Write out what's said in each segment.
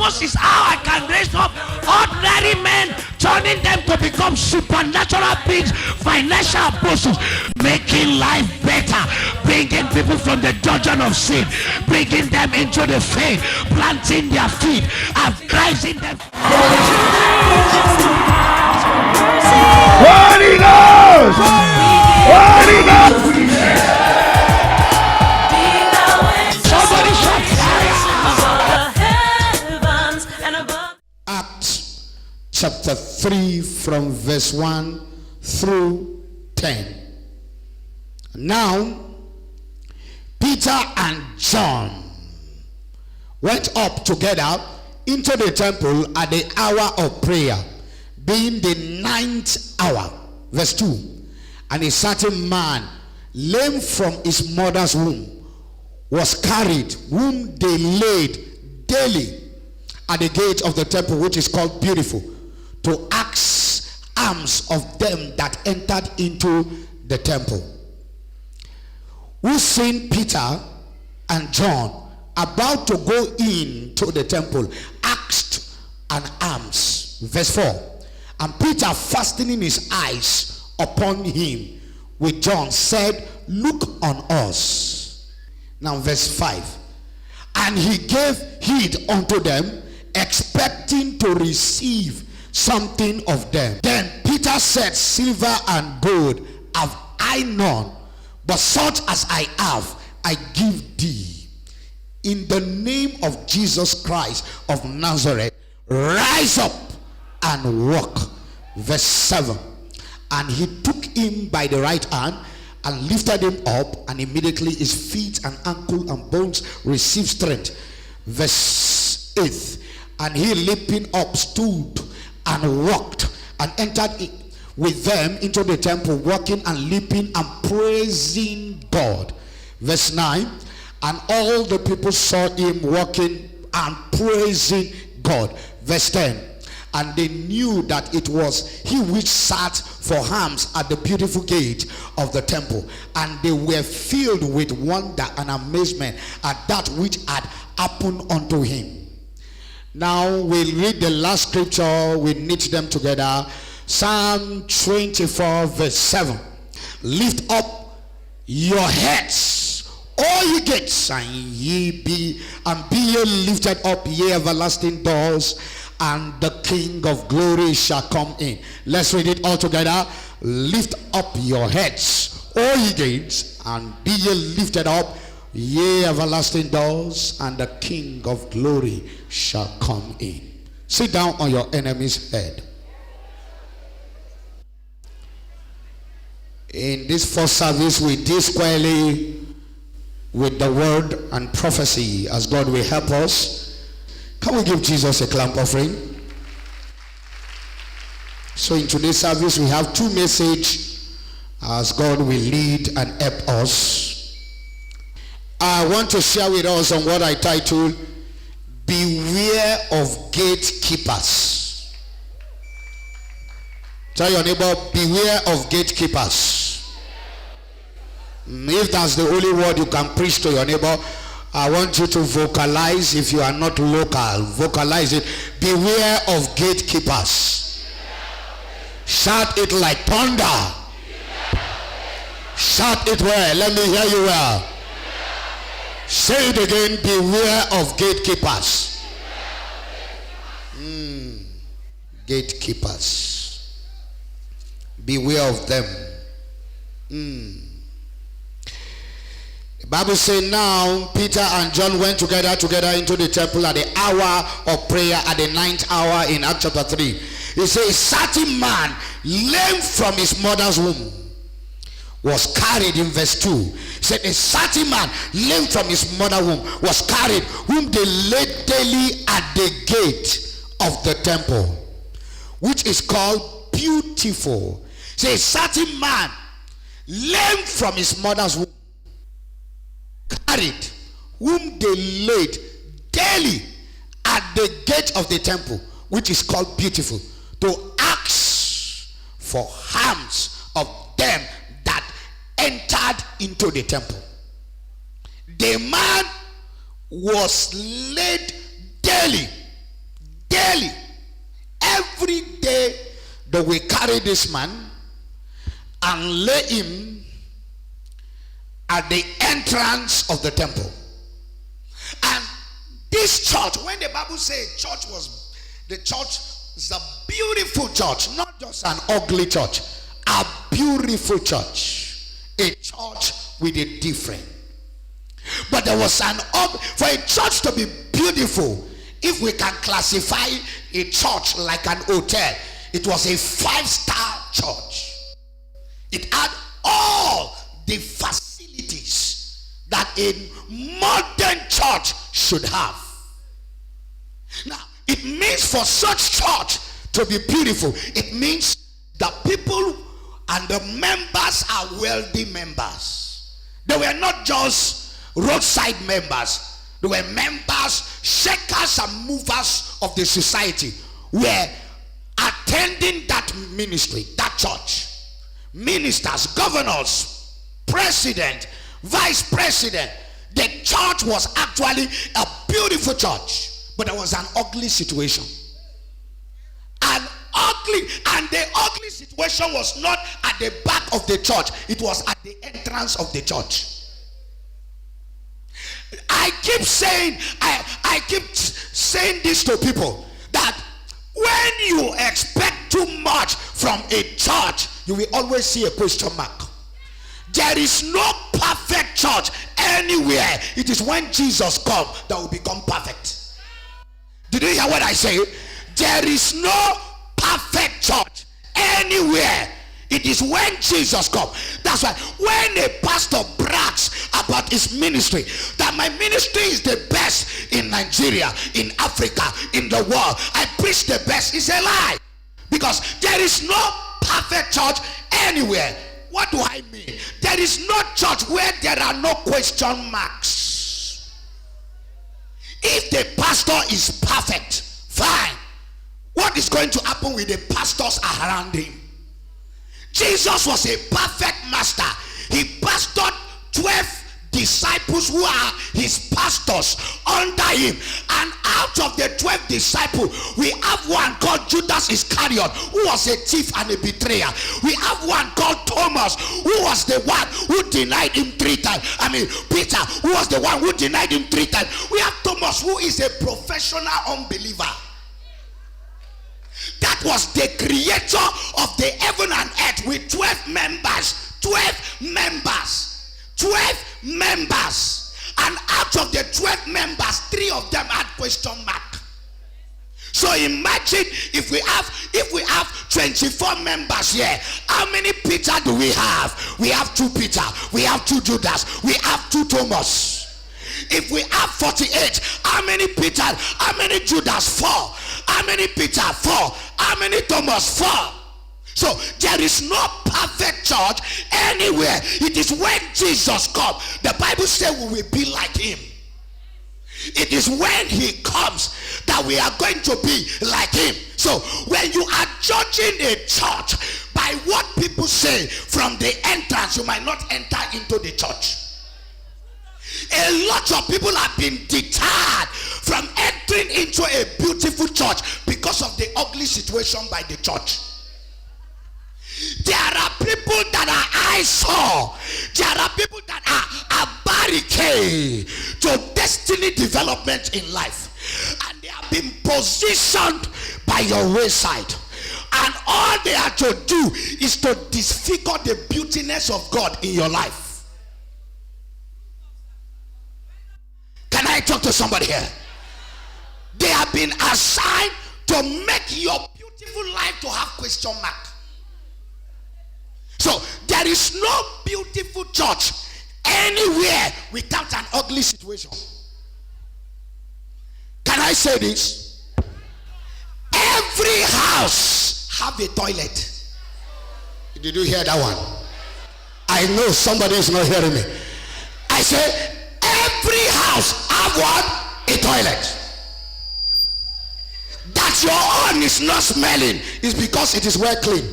purpose is how I can raise up ordinary men, turning them to become supernatural beings, financial bosses, making life better, bringing people from the dungeon of sin, bringing them into the faith, planting their feet, and rising them. Holy Ghost! Holy Ghost! Somebody shout fire! Acts chapter 3 from verse 1 through 10. Now, Peter and John went up together into the temple at the hour of prayer, being the 9th hour. Verse 2. And a certain man, lame from his mother's womb, was carried, whom they laid daily at the gate of the temple, which is called Beautiful, to ask alms of them that entered into the temple. Who seen Peter and John about to go into the temple, asked an alms. Verse 4. And Peter, fastening his eyes upon him with John, said, look on us. Now verse 5. And he gave heed unto them, expecting to receive something of them. Then Peter said, silver and gold have I none, but such as I have I give thee. In the name of Jesus Christ of Nazareth, rise up and walk. Verse 7. And he took him by the right hand and lifted him up, and immediately his feet and ankle and bones received strength. Verse 8. And he leaping up stood and walked and entered with them into the temple, walking and leaping and praising God. Verse 9. And all the people saw him walking and praising God. Verse 10. And they knew that it was he which sat for alms at the beautiful gate of the temple. And they were filled with wonder and amazement at that which had happened unto him. Now we'll read the last scripture. We knit them together. Psalm 24 verse 7. Lift up your heads, all ye gates, and be ye lifted up, ye everlasting doors, and the King of glory shall come in. Let's read it all together. Lift up your heads, all ye gates, and be ye lifted up, ye everlasting doors, and the King of glory shall come in. Sit down on your enemy's head. In this first service, we deal squarely with the word and prophecy as God will help us. Can we give Jesus a clap offering? So in today's service, we have two messages as God will lead and help us. I want to share with us on what I titled, Beware of Gatekeepers. Tell your neighbor, beware of gatekeepers. If that's the only word you can preach to your neighbor, I want you to vocalize. If you are not local, vocalize it. Beware of gatekeepers. Shout it like thunder. Shout it well. Let me hear you well. Say it again. Beware of gatekeepers. Gatekeepers. Beware of them. The Bible says now Peter and John went together into the temple at the hour of prayer, at the 9th hour in Acts chapter 3. He says, a certain man lame from his mother's womb was carried, in verse 2. He said, a certain man lame from his mother's womb was carried, whom they laid daily at the gate of the temple, which is called Beautiful. Say, a certain man lame from his mother's womb, carried, whom they laid daily at the gate of the temple, which is called Beautiful, to ask for alms of them that entered into the temple. The man was laid daily daily, every day, they will carry this man and lay him at the entrance of the temple. And this church, when the Bible says the church is a beautiful church, not just an ugly church, a beautiful church, a church with a different. But there was for a church to be beautiful, if we can classify a church like an hotel, it was a 5-star church. It had all the facilities that a modern church should have. Now, it means for such church to be beautiful, it means the people and the members are wealthy members. They were not just roadside members. They were members, shakers and movers of the society, were attending that ministry, that church. Ministers, governors, president, vice president. The church was actually a beautiful church, but there was an ugly situation. And the ugly situation was not at the back of the church, it was at the entrance of the church. I keep saying this to people, that when you expect too much from a church, you will always see a question mark. There is no perfect church anywhere. It is when Jesus comes that will become perfect. Did you hear what I say? There is no perfect church anywhere. It is when Jesus comes. That's why when a pastor brags about his ministry, that my ministry is the best in Nigeria, in Africa, in the world, I preach the best, is a lie. Because there is no perfect church anywhere. What do I mean? There is no church where there are no question marks. If the pastor is perfect, fine. What is going to happen with the pastors around him? Jesus was a perfect master. He pastored 12 disciples who are his pastors under him, and out of the 12 disciples we have one called Judas Iscariot, who was a thief and a betrayer. We have one called Thomas, who was the one who denied him 3 times. Peter, who was the one who denied him 3 times. We have Thomas, who is a professional unbeliever. That was the creator of the heaven and earth with 12 members. 12 members. 12 members. And out of the 12 members, 3 of them had question mark. So imagine if we have 24 members here, how many Peter do we have? We have 2 Peter, we have 2 Judas, we have 2 Thomas. If we have 48, how many Peter, how many Judas? 4. How many Peter? 4. How many Thomas? 4. So there is no perfect church anywhere. It is when Jesus comes, the Bible says we will be like him. It is when he comes that we are going to be like him. So when you are judging a church by what people say from the entrance, you might not enter into the church. A lot of people have been deterred from entering into a beautiful church because of the ugly situation by the church. There are people that are eyesore. There are people that are barricade to destiny development in life, and they have been positioned by your wayside, and all they are to do is to disfigure the beautiness of God in your life. Can I talk to somebody here? They have been assigned to make your beautiful life to have question mark. So there is no beautiful church anywhere without an ugly situation. Can I say this? Every house have a toilet. Did you hear that one? I know somebody is not hearing me. I say every house have what? A toilet. That your own is not smelling is because it is well clean.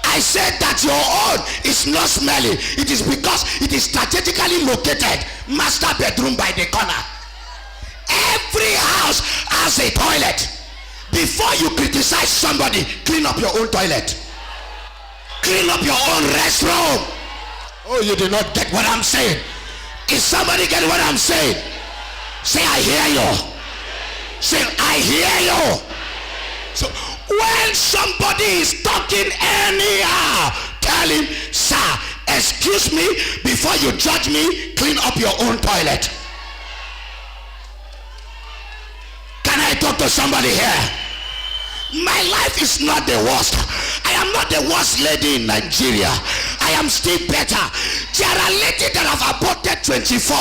I said that your own is not smelling. It is because it is strategically located. Master bedroom by the corner. Every house has a toilet. Before you criticize somebody, clean up your own toilet. Clean up your own restroom. Oh, you did not get what I'm saying. Is somebody get what I'm saying? Say, I hear you. Say, I hear you. So when somebody is talking anyhow, tell him, sir, excuse me, before you judge me, clean up your own toilet. Can I talk to somebody here? My life is not the worst. I am not the worst lady in Nigeria. I am still better. There are ladies that have aborted 24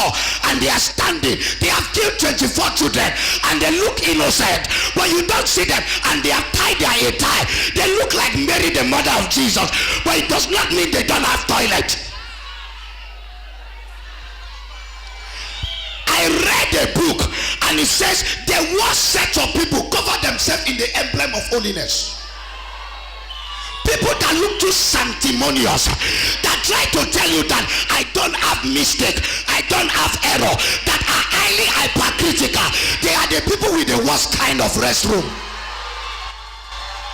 and they are standing. They have killed 24 children and they look innocent. But you don't see them and they have tied their tie. They look like Mary, the mother of Jesus. But it does not mean they don't have toilet. I read a book and it says the worst set of people cover themselves in the emblem of holiness. People that look too sanctimonious, that try to tell you that I don't have mistake, I don't have error, that are highly hypercritical. They are the people with the worst kind of restroom.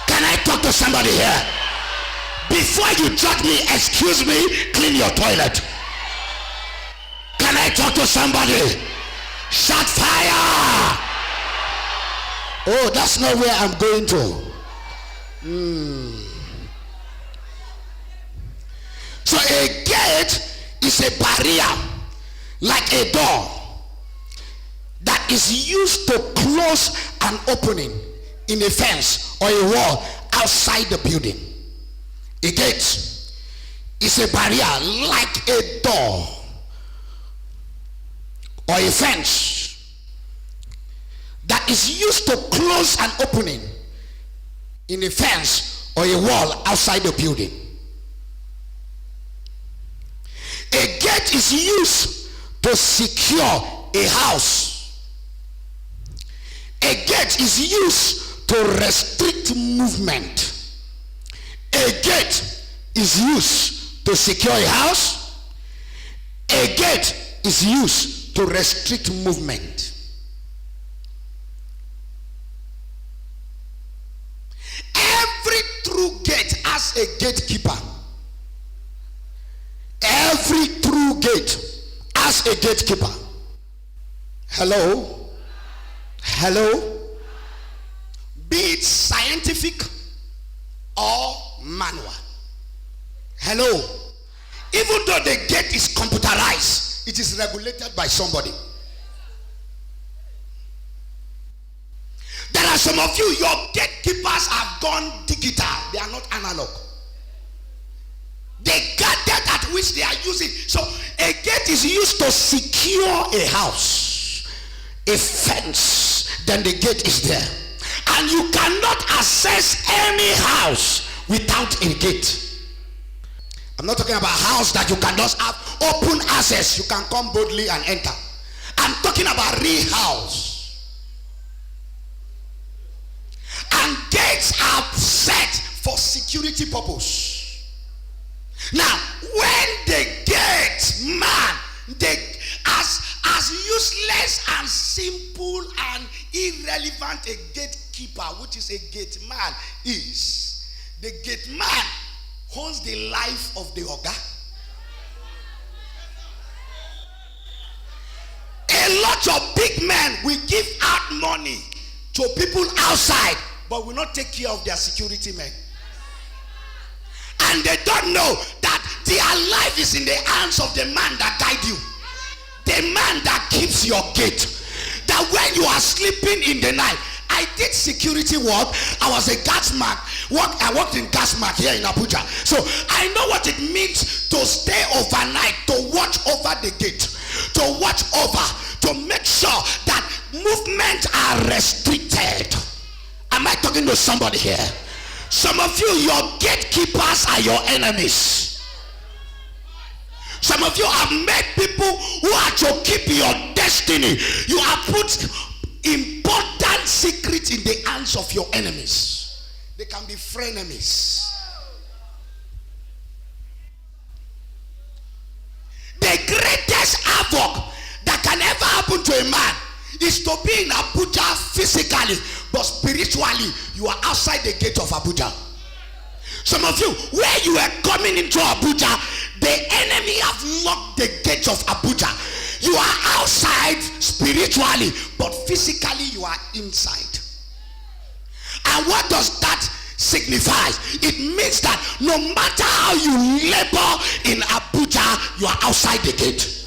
Can I talk to somebody here? Before you judge me, excuse me, clean your toilet. Can I talk to somebody? Shout fire! Oh, that's not where I'm going to. So a gate is a barrier, like a door, that is used to close an opening in a fence or a wall outside the building. A gate is a barrier like a door or a fence that is used to close an opening in a fence or a wall outside the building. A gate is used to secure a house. A gate is used to restrict movement. A gate is used to secure a house. A gate is used to restrict movement. Every true gate has a gatekeeper. Every true gate has a gatekeeper. Hello? Hello? Be it scientific or manual. Hello? Even though the gate is computerized, it is regulated by somebody. There are some of you, your gatekeepers have gone digital. They are not analog. The gadget at which they are using. So a gate is used to secure a house, a fence. Then the gate is there, and you cannot access any house without a gate. I'm not talking about a house that you can just have open access. You can come boldly and enter. I'm talking about real house. And gates are set for security purpose. Now, when the gate man, as useless and simple and irrelevant a gatekeeper, which is a gate man, is, the gate man owns the life of the Oga. A lot of big men will give out money to people outside, but will not take care of their security men. And they don't know that their life is in the hands of the man that guide you, the man that keeps your gate. That when you are sleeping in the night, I did security work. I was a gasman. I worked in gasman here in Abuja, so I know what it means to stay overnight, to watch over the gate, to watch over, to make sure that movements are restricted. Am I talking to somebody here? Some of you, your gatekeepers are your enemies. Some of you have met people who are to keep your destiny. You have put important secrets in the hands of your enemies. They can be frenemies. The greatest havoc that can ever happen to a man is to be in Abuja physically, but spiritually you are outside the gate of Abuja. Some of you, where you are coming into Abuja, the enemy have locked the gate of Abuja. You are outside spiritually, but physically you are inside. And what does that signify? It means that no matter how you labor in Abuja, you are outside the gate.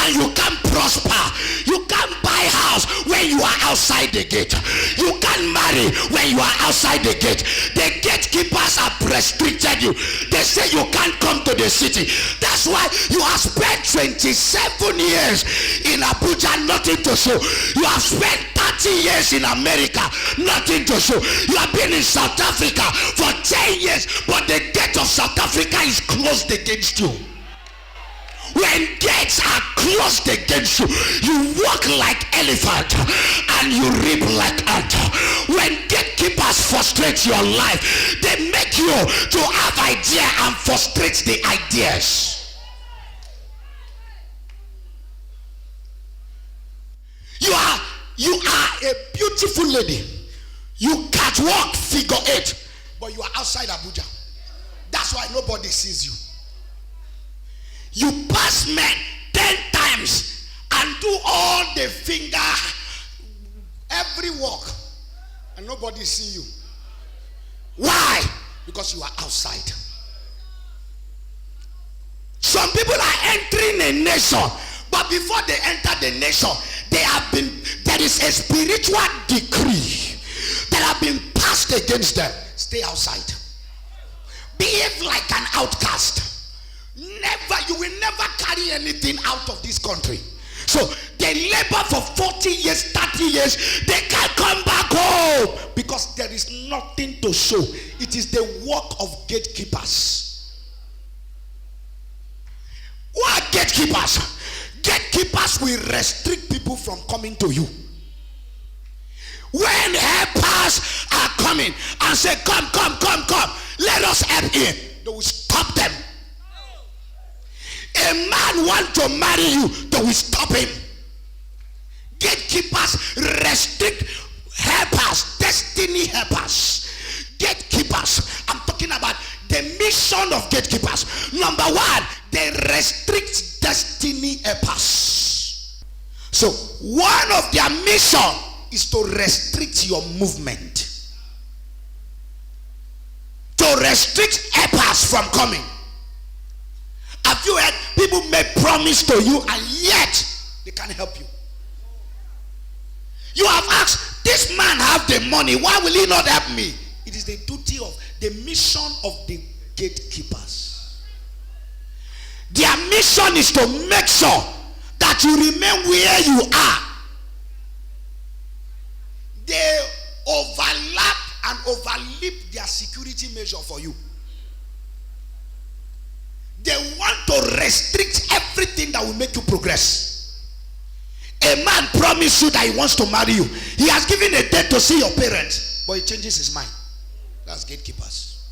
And you can't prosper. You can't buy house when you are outside the gate. You can't marry when you are outside the gate. The gatekeepers have restricted you. They say you can't come to the city. That's why you have spent 27 years in Abuja, nothing to show. You have spent 30 years in America, nothing to show. You have been in South Africa for 10 years, but the gate of South Africa is closed against you. When gates are closed against you, you walk like elephant and you reap like ant. When gatekeepers frustrate your life, they make you to have idea and frustrate the ideas. You are a beautiful lady. You can't walk figure 8, but you are outside Abuja. That's why nobody sees you. You pass men 10 times and do all the finger, every walk, and nobody see you. Why? Because you are outside. Some people are entering a nation, but before they enter the nation, there is a spiritual decree that have been passed against them. Stay outside. Behave like an outcast. You will never carry anything out of this country. So they labor for 40 years, 30 years, they can't come back home because there is nothing to show. It is the work of gatekeepers. Who are gatekeepers? Gatekeepers will restrict people from coming to you. When helpers are coming and say, come, let us help here, they will stop them. A man wants to marry you, they will stop him. Gatekeepers restrict helpers, destiny helpers. Gatekeepers, I'm talking about the mission of gatekeepers. Number one, they restrict destiny helpers. So one of their mission is to restrict your movement, to restrict helpers from coming. Have you heard people make promise to you and yet they can't help you? You have asked, this man have the money, why will he not help me? It is the duty of the mission of the gatekeepers. Their mission is to make sure that you remain where you are. They overlap and overleap their security measure for you. They want to restrict everything that will make you progress. A man promised you that he wants to marry you. He has given a date to see your parents, but he changes his mind. That's gatekeepers.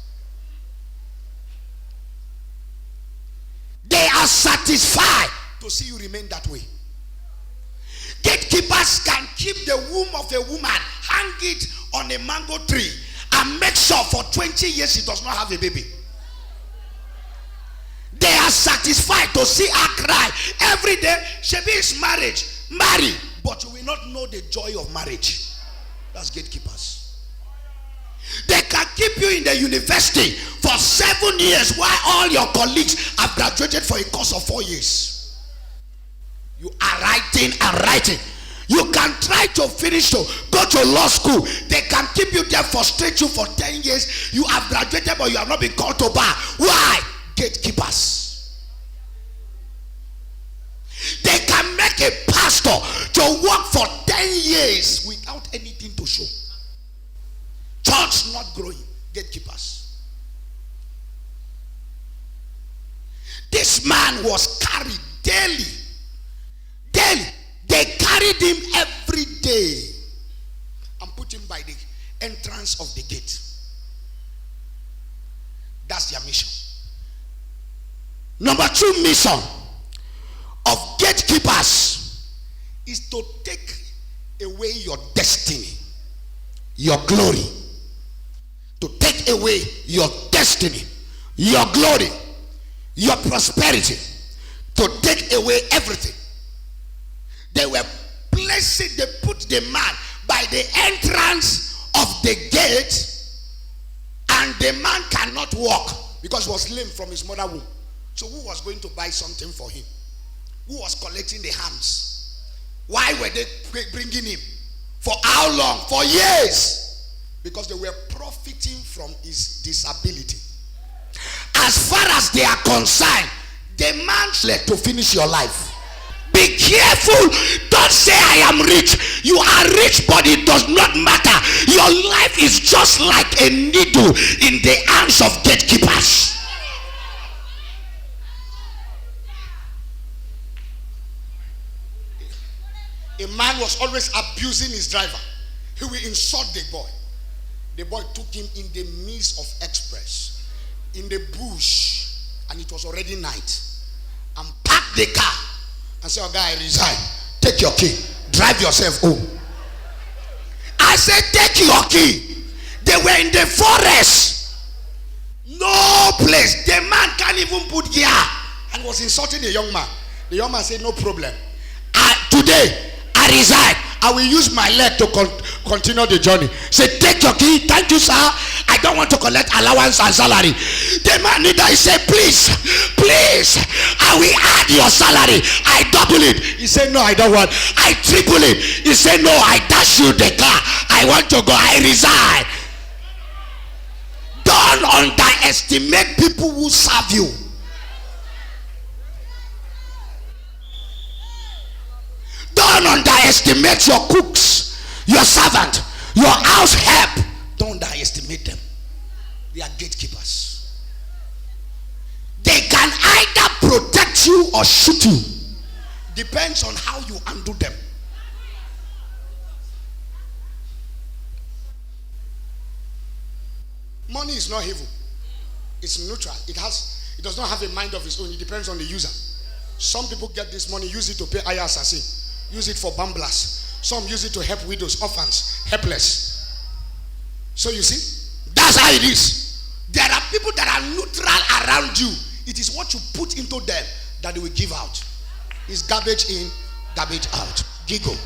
They are satisfied to see you remain that way. Gatekeepers can keep the womb of a woman, hang it on a mango tree, and make sure for 20 years she does not have a baby. They are satisfied to see her cry every day. Shebi is marriage. Marry, but you will not know the joy of marriage. That's gatekeepers. They can keep you in the university for 7 years while all your colleagues have graduated for a course of 4 years. You are writing and writing. You can try to finish to go to law school. They can keep you there, frustrate you for 10 years. You have graduated, but you have not been called to bar. Why? Gatekeepers. They can make a pastor to work for 10 years without anything to show. Church not growing. Gatekeepers. This man was carried daily. They carried him every day and put him by the entrance of the gate. That's their mission. Number 2 mission of gatekeepers is to take away your destiny, your glory. To take away your destiny, your glory, your prosperity. To take away everything. They were placing, they put the man by the entrance of the gate, and the man cannot walk because he was lame from his mother's womb. So who was going to buy something for him? Who was collecting the hams? Why were they bringing him? For how long? For years. Because they were profiting from his disability. As far as they are concerned, the man led to finish your life. Be careful. Don't say I am rich. You are rich, but it does not matter. Your life is just like a needle in the hands of gatekeepers. A man was always abusing his driver. He will insult the boy. The boy took him in the midst of express, in the bush, and it was already night, and parked the car and said, "Oh, guy, resign. Take your key. Drive yourself home." I said, "Take your key." They were in the forest. No place. The man can't even put gear, and was insulting the young man. The young man said, "No problem. Today, I resign. I will use my leg to continue the journey." Say, "Take your key. Thank you, sir. I don't want to collect allowance and salary." The man leader, he said, please, I will add your salary. I double it." He said, "No, I don't want. I triple it." He said, "No, I dash you the car. I want to go. I resign." Don't underestimate people who serve you. Don't underestimate your cooks, your servant, your house help. Don't underestimate them. They are gatekeepers. They can either protect you or shoot you. Depends on how you handle them. Money is not evil. It's neutral. It does not have a mind of its own. It depends on the user. Some people get this money, use it to pay ayah assassin. Use it for bamblers. Some use it to help widows, orphans, helpless. So you see, that's how it is. There are people that are neutral around you. It is what you put into them that they will give out. It's garbage in, garbage out. Giggle.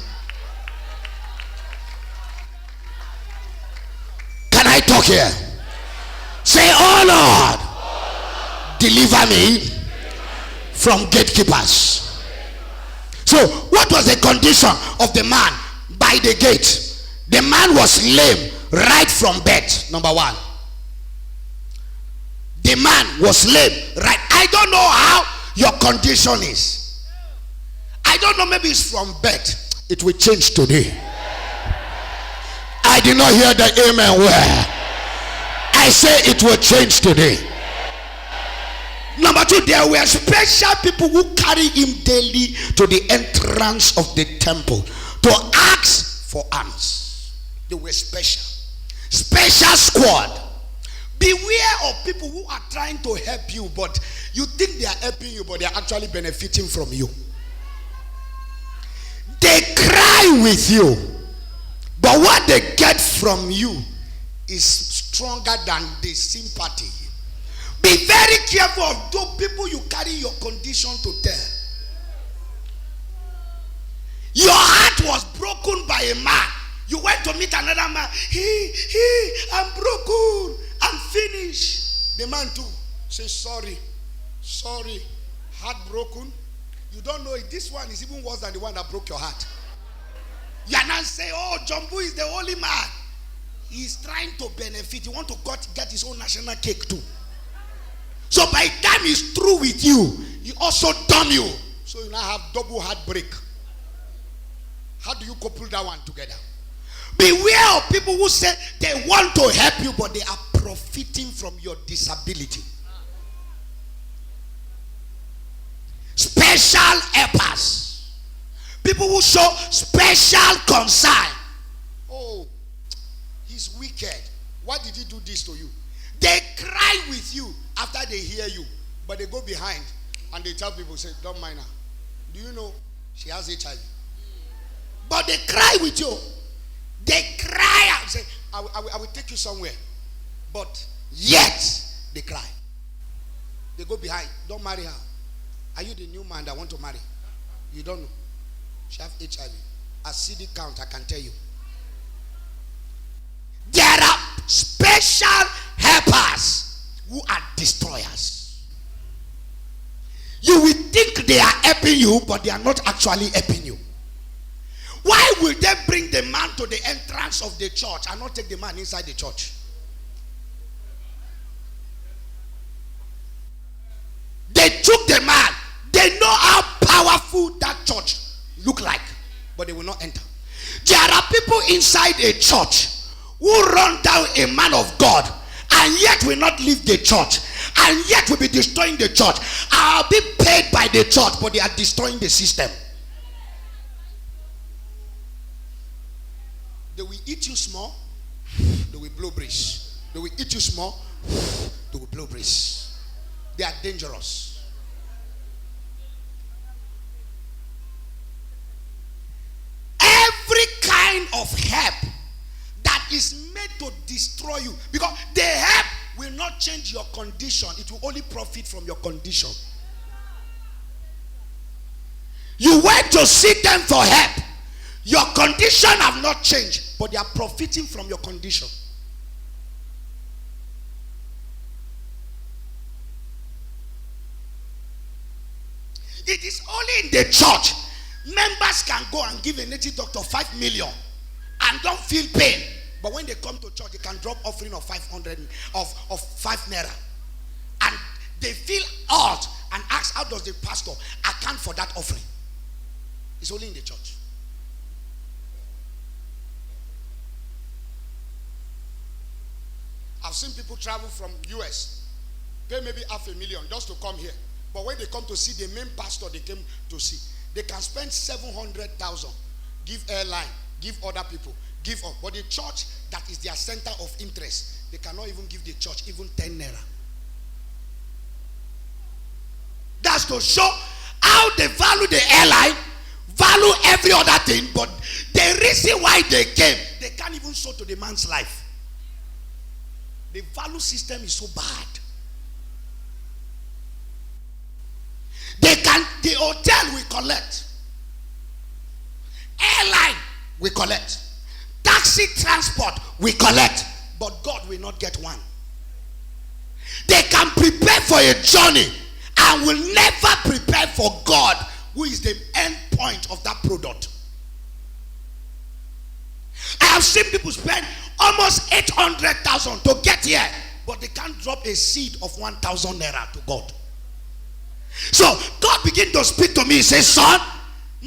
Can I talk here? Say, "Oh Lord, deliver me from gatekeepers." So, what was the condition of the man by the gate? The man was lame right from birth, number one. The man was lame, right? I don't know how your condition is. I don't know, maybe it's from birth. It will change today. I did not hear the amen where. I say it will change today. Number two, there were special people who carry him daily to the entrance of the temple to ask for alms. They were special. Special squad. Beware of people who are trying to help you, but you think they are helping you, but they are actually benefiting from you. They cry with you, but what they get from you is stronger than the sympathy. Be very careful of those people you carry your condition to tell. Your heart was broken by a man. You went to meet another man. I'm broken. I'm finished. The man too says, sorry, heartbroken. You don't know it. This one is even worse than the one that broke your heart. You are not saying, "Oh, Jumbo is the holy man." He's trying to benefit. He wants to get his own national cake too. So by the time he's through with you, he also done you. So you now have double heartbreak. How do you couple that one together? Beware of people who say they want to help you, but they are profiting from your disability. Special helpers. People who show special concern. "Oh, he's wicked. Why did he do this to you?" They cry with you after they hear you, but they go behind and they tell people, say, "Don't mind her. Do you know she has HIV?" But they cry with you. They cry out. Say, I will take you somewhere. But yet, they cry. They go behind. Don't marry her. Are you the new man that want to marry? You don't know. She have HIV. Acidic count, I can tell you. There are special helpers who are destroyers. You will think they are helping you, but they are not actually helping you. Why will they bring the man to the entrance of the church and not take the man inside the church? They took the man. They know how powerful that church look like, but they will not enter. There are people inside a church who run down a man of God and yet will not leave the church, and yet will be destroying the church. I'll be paid by the church, but they are destroying the system. They will eat you small, they will blow breeze. They will eat you small, they will blow breeze. They are dangerous. Every kind of help that is made to destroy you, because the help will not change your condition, it will only profit from your condition. You went to seek them for help. Your condition have not changed, but they are profiting from your condition. It is only in the church members can go and give a native doctor 5 million and don't feel pain. But when they come to church, they can drop offering of 500 of 5 naira. And they feel odd and ask, how does the pastor account for that offering? It's only in the church. I've seen people travel from US, pay maybe $500,000 just to come here. But when they come to see the main pastor they came to see, they can spend 700,000, give airline, give other people, give up. But the church that is their center of interest, they cannot even give the church even 10 naira. That's to show how they value the airline, value every other thing, but the reason why they came, they can't even show to the man's life. The value system is so bad. The hotel we collect, airline we collect, taxi transport we collect, but God will not get one. They can prepare for a journey and will never prepare for God, who is the end point of that product. I have seen people spend almost 800,000 to get here, but they can't drop a seed of 1,000 naira to God. So God began to speak to me. He says, son,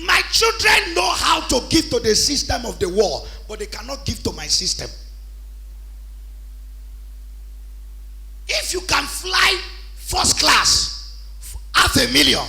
my children know how to give to the system of the world, but they cannot give to my system. If you can fly first class, $500,000,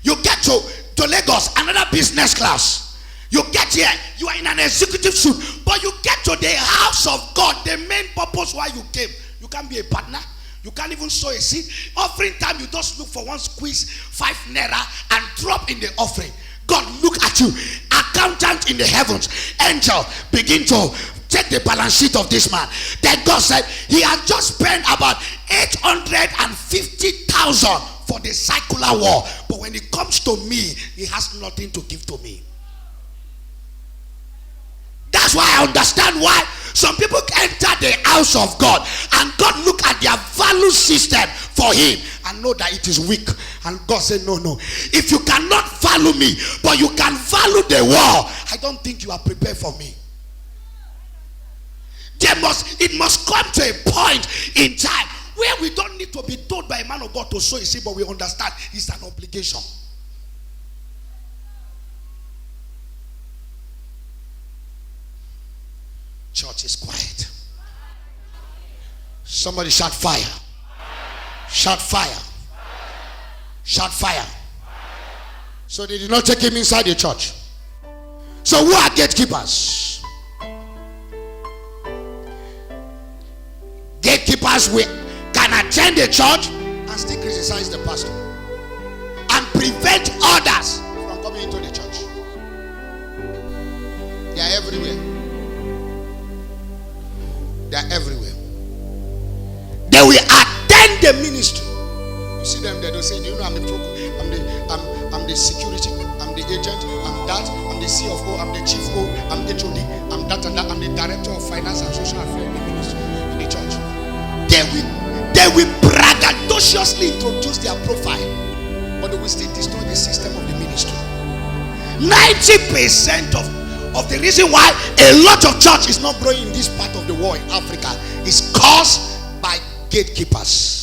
you get to Lagos, another business class. You get here, you are in an executive suite, but you get to the house of God, the main purpose why you came. You can't be a partner. You can't even sow a seed. Offering time, you just look for one squeeze, 5 naira, and drop in the offering. God look at you. Accountant in the heavens, angel, begin to take the balance sheet of this man. Then God said, he has just spent about 850,000 for the circular war. But when it comes to me, he has nothing to give to me. That's why I understand why some people enter the house of God and God look at their value system for him and know that it is weak. And God said, no. If you cannot value me, but you can value the world, I don't think you are prepared for me. It must come to a point in time where we don't need to be told by a man of God to sow a seed, but we understand it's an obligation. Church is quiet. Somebody shout fire. Shout fire. Shout fire. So they did not take him inside the church. So who are gatekeepers? Gatekeepers can attend the church and still criticize the pastor and prevent others from coming into the church. They are everywhere. They are everywhere. They will attend the ministry. You see them, they don't say, do you know I'm the security, I'm the agent, I'm that, I'm the CFO, I'm the chief O, I'm HOD, I'm that and that, I'm the director of finance and social affairs in the ministry, in the church. They will braggadociously introduce their profile, but they will still destroy the system of the ministry. 90% of the reason why a lot of church is not growing in this part of the world in Africa is caused by gatekeepers.